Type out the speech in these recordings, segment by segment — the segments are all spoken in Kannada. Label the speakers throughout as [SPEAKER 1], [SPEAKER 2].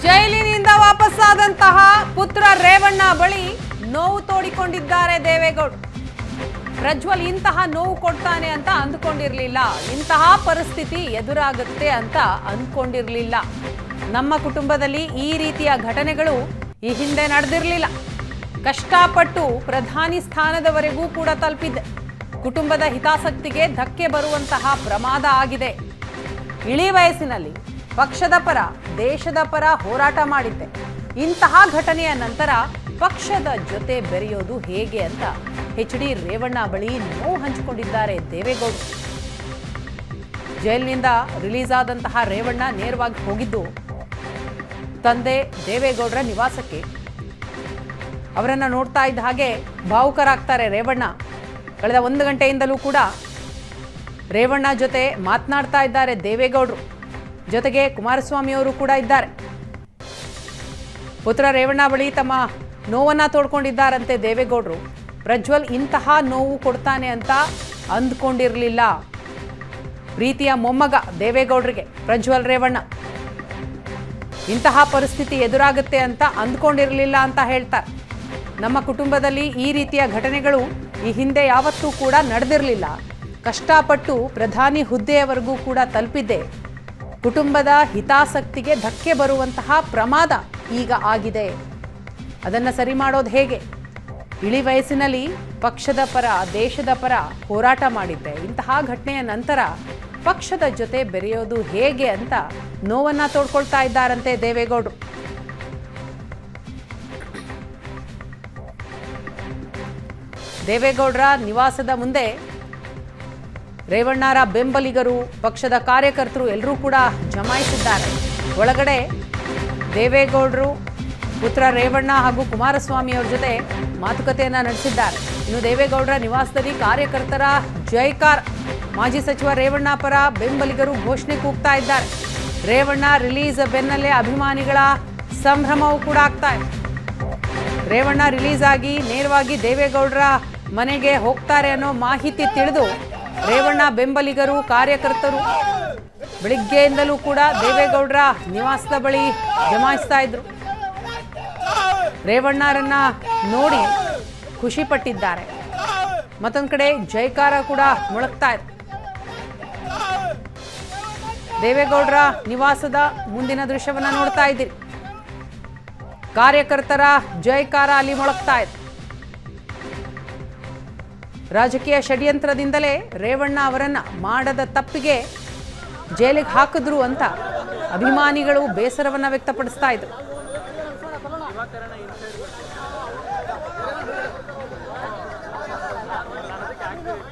[SPEAKER 1] ಜೈಲಿನಿಂದ ವಾಪಸ್ಸಾದಂತಹ ಪುತ್ರ ರೇವಣ್ಣ ಬಳಿ ನೋವು ತೋಡಿಕೊಂಡಿದ್ದಾರೆ ದೇವೇಗೌಡ. ಪ್ರಜ್ವಲ್ ಇಂತಹ ನೋವು ಕೊಡ್ತಾನೆ ಅಂತ ಅಂದ್ಕೊಂಡಿರಲಿಲ್ಲ, ಇಂತಹ ಪರಿಸ್ಥಿತಿ ಎದುರಾಗುತ್ತೆ ಅಂತ ಅಂದ್ಕೊಂಡಿರಲಿಲ್ಲ. ನಮ್ಮ ಕುಟುಂಬದಲ್ಲಿ ಈ ರೀತಿಯ ಘಟನೆಗಳು ಈ ಹಿಂದೆ ನಡೆದಿರಲಿಲ್ಲ. ಕಷ್ಟಪಟ್ಟು ಪ್ರಧಾನಿ ಸ್ಥಾನದವರೆಗೂ ಕೂಡ ತಲುಪಿದ್ದೆ. ಕುಟುಂಬದ ಹಿತಾಸಕ್ತಿಗೆ ಧಕ್ಕೆ ಬರುವಂತಹ ಪ್ರಮಾದ ಆಗಿದೆ. ಇಳಿ ವಯಸ್ಸಿನಲ್ಲಿ ಪಕ್ಷದ ಪರ, ದೇಶದ ಪರ ಹೋರಾಟ ಮಾಡಿದ್ದೆ. ಇಂತಹ ಘಟನೆಯ ನಂತರ ಪಕ್ಷದ ಜೊತೆ ಬೆರೆಯೋದು ಹೇಗೆ ಅಂತ ಎಚ್.ಡಿ. ರೇವಣ್ಣ ಬಳಿ ನೋವು ಹಂಚಿಕೊಂಡಿದ್ದಾರೆ ದೇವೇಗೌಡ. ಜೈಲಿನಿಂದ ರಿಲೀಸ್ ಆದಂತಹ ರೇವಣ್ಣ ನೇರವಾಗಿ ಹೋಗಿದ್ದು ತಂದೆ ದೇವೇಗೌಡರ ನಿವಾಸಕ್ಕೆ. ಅವರನ್ನ ನೋಡ್ತಾ ಇದ್ದ ಹಾಗೆ ಭಾವುಕರಾಗ್ತಾರೆ ರೇವಣ್ಣ. ಕಳೆದ 1 ಗಂಟೆಯಿಂದಲೂ ಕೂಡ ರೇವಣ್ಣ ಜೊತೆ ಮಾತನಾಡ್ತಾ ಇದ್ದಾರೆ ದೇವೇಗೌಡರು. ಜೊತೆಗೆ ಕುಮಾರಸ್ವಾಮಿ ಅವರು ಕೂಡ ಇದ್ದಾರೆ. ಪುತ್ರ ರೇವಣ್ಣ ಬಳಿ ತಮ್ಮ ನೋವನ್ನ ತೋಡ್ಕೊಂಡಿದ್ದಾರಂತೆ ದೇವೇಗೌಡರು. ಪ್ರಜ್ವಲ್ ಇಂತಹ ನೋವು ಕೊಡ್ತಾನೆ ಅಂತ ಅಂದ್ಕೊಂಡಿರಲಿಲ್ಲ. ಪ್ರೀತಿಯ ಮೊಮ್ಮಗ ದೇವೇಗೌಡರಿಗೆ ಪ್ರಜ್ವಲ್ ರೇವಣ್ಣ. ಇಂತಹ ಪರಿಸ್ಥಿತಿ ಎದುರಾಗುತ್ತೆ ಅಂತ ಅಂದ್ಕೊಂಡಿರಲಿಲ್ಲ ಅಂತ ಹೇಳ್ತಾರೆ. ನಮ್ಮ ಕುಟುಂಬದಲ್ಲಿ ಈ ರೀತಿಯ ಘಟನೆಗಳು ಈ ಹಿಂದೆ ಯಾವತ್ತೂ ಕೂಡ ನಡೆದಿರಲಿಲ್ಲ. ಕಷ್ಟಪಟ್ಟು ಪ್ರಧಾನಿ ಹುದ್ದೆಯವರೆಗೂ ಕೂಡ ತಲುಪಿದ್ದೆ. ಕುಟುಂಬದ ಹಿತಾಸಕ್ತಿಗೆ ಧಕ್ಕೆ ಬರುವಂತಹ ಪ್ರಮಾದ ಈಗ ಆಗಿದೆ. ಅದನ್ನು ಸರಿ ಮಾಡೋದು ಹೇಗೆ? ಇಳಿ ವಯಸ್ಸಿನಲ್ಲಿ ಪಕ್ಷದ ಪರ, ದೇಶದ ಪರ ಹೋರಾಟ ಮಾಡಿದ್ದೆ. ಇಂತಹ ಘಟನೆಯ ನಂತರ ಪಕ್ಷದ ಜೊತೆ ಬೆರೆಯೋದು ಹೇಗೆ ಅಂತ ನೋವನ್ನ ತೋಡ್ಕೊಳ್ತಾ ಇದ್ದಾರಂತೆ ದೇವೇಗೌಡರು. ದೇವೇಗೌಡರ ನಿವಾಸದ ಮುಂದೆ ರೇವಣ್ಣರ ಬೆಂಬಲಿಗರು, ಪಕ್ಷದ ಕಾರ್ಯಕರ್ತರು ಎಲ್ಲರೂ ಕೂಡ ಜಮಾಯಿಸಿದ್ದಾರೆ. ಒಳಗಡೆ ದೇವೇಗೌಡರು ಪುತ್ರ ರೇವಣ್ಣ ಹಾಗೂ ಕುಮಾರಸ್ವಾಮಿ ಅವರ ಜೊತೆ ಮಾತುಕತೆಯನ್ನ ನಡೆಸಿದ್ದಾರೆ. ಇನ್ನು ದೇವೇಗೌಡರ ನಿವಾಸದಲ್ಲಿ ಕಾರ್ಯಕರ್ತರ ಜೈಕಾರ. ಮಾಜಿ ಸಚಿವ ರೇವಣ್ಣ ಪರ ಬೆಂಬಲಿಗರು ಘೋಷಣೆ ಕೂಗ್ತಾ ಇದ್ದಾರೆ. ರೇವಣ್ಣ ರಿಲೀಸ್ ಬೆನ್ನಲ್ಲೇ ಅಭಿಮಾನಿಗಳ ಸಂಭ್ರಮವೂ ಕೂಡ ಆಗ್ತಾ ಇದೆ. ರೇವಣ್ಣ ರಿಲೀಸ್ ಆಗಿ ನೇರವಾಗಿ ದೇವೇಗೌಡರ ಮನೆಗೆ ಹೋಗ್ತಾರೆ ಅನ್ನೋ ಮಾಹಿತಿ ತಿಳಿದು ರೇವಣ್ಣ ಬೆಂಬಲಿಗರು, ಕಾರ್ಯಕರ್ತರು ಬೆಳಿಗ್ಗೆಯಿಂದಲೂ ಕೂಡ ದೇವೇಗೌಡರ ನಿವಾಸದ ಬಳಿ ಜಮಾಯಿಸ್ತಾ ಇದ್ರು. ರೇವಣ್ಣರನ್ನ ನೋಡಿ ಖುಷಿ ಪಟ್ಟಿದ್ದಾರೆ. ಮತ್ತೊಂದು ಕಡೆ ಜೈಕಾರ ಕೂಡ ಮೊಳಗ್ತಾ ಇದೆ. ದೇವೇಗೌಡರ ನಿವಾಸದ ಮುಂದಿನ ದೃಶ್ಯವನ್ನ ನೋಡ್ತಾ ಇದ್ದೀರಿ. ಕಾರ್ಯಕರ್ತರ ಜೈಕಾರ ಅಲ್ಲಿ ಮೊಳಗ್ತಾ ಇದೆ. ರಾಜಕೀಯ ಷಡ್ಯಂತ್ರದಿಂದಲೇ ರೇವಣ್ಣ ಅವರನ್ನ ಮಾಡದ ತಪ್ಪಿಗೆ ಜೈಲಿಗೆ ಹಾಕಿದ್ರು ಅಂತ ಅಭಿಮಾನಿಗಳು ಬೇಸರವನ್ನ ವ್ಯಕ್ತಪಡಿಸ್ತಾ ಇದ್ರು.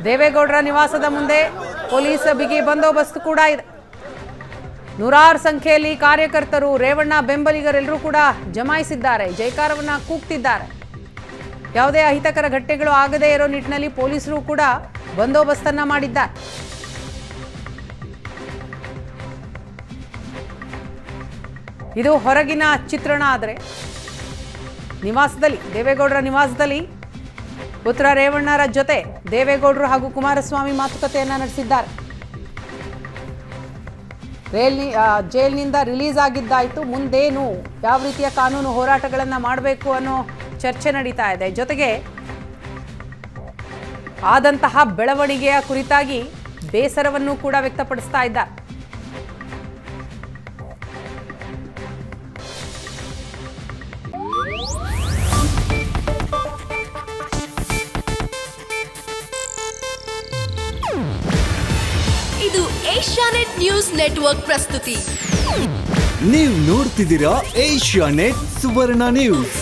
[SPEAKER 1] ದೇವೇಗೌಡರ ನಿವಾಸದ ಮುಂದೆ ಪೊಲೀಸ್ ಬಿಗಿ ಬಂದೋಬಸ್ತ್ ಕೂಡ ಇದೆ. ನೂರಾರು ಸಂಖ್ಯೆಯಲ್ಲಿ ಕಾರ್ಯಕರ್ತರು, ರೇವಣ್ಣ ಬೆಂಬಲಿಗರೆಲ್ಲರೂ ಕೂಡ ಜಮಾಯಿಸಿದ್ದಾರೆ, ಜೈಕಾರವನ್ನ ಕೂಗ್ತಿದ್ದಾರೆ. ಯಾವುದೇ ಅಹಿತಕರ ಘಟನೆಗಳು ಆಗದೇ ಇರೋ ನಿಟ್ಟಿನಲ್ಲಿ ಪೊಲೀಸರು ಕೂಡ ಬಂದೋಬಸ್ತನ್ನ ಮಾಡಿದ್ದಾರೆ. ಇದು ಹೊರಗಿನ ಚಿತ್ರಣ. ಆದರೆ ನಿವಾಸದಲ್ಲಿ, ದೇವೇಗೌಡರ ನಿವಾಸದಲ್ಲಿ ಪುತ್ರ ರೇವಣ್ಣರ ಜೊತೆ ದೇವೇಗೌಡರು ಹಾಗೂ ಕುಮಾರಸ್ವಾಮಿ ಮಾತುಕತೆಯನ್ನ ನಡೆಸಿದ್ದಾರೆ. ಜೈಲಿನಿಂದ ರಿಲೀಸ್ ಆಗಿದ್ದಾಯಿತು, ಮುಂದೇನು ಯಾವ ರೀತಿಯ ಕಾನೂನು ಹೋರಾಟಗಳನ್ನು ಮಾಡಬೇಕು ಅನ್ನೋ ಚರ್ಚೆ ನಡೀತಾ ಇದೆ. ಜೊತೆಗೆ ಆದಂತಹ ಬೆಳವಣಿಗೆಯ ಕುರಿತಾಗಿ ಬೇಸರವನ್ನು ಕೂಡ ವ್ಯಕ್ತಪಡಿಸ್ತಾ ಇದ್ದಾರೆ.
[SPEAKER 2] ಇದು ಏಷ್ಯಾನೆಟ್ ನ್ಯೂಸ್ ನೆಟ್ವರ್ಕ್ ಪ್ರಸ್ತುತಿ.
[SPEAKER 3] ನೀವು ನೋಡ್ತಿದ್ದೀರಾ ಏಷ್ಯಾನೆಟ್ ಸುವರ್ಣ ನ್ಯೂಸ್.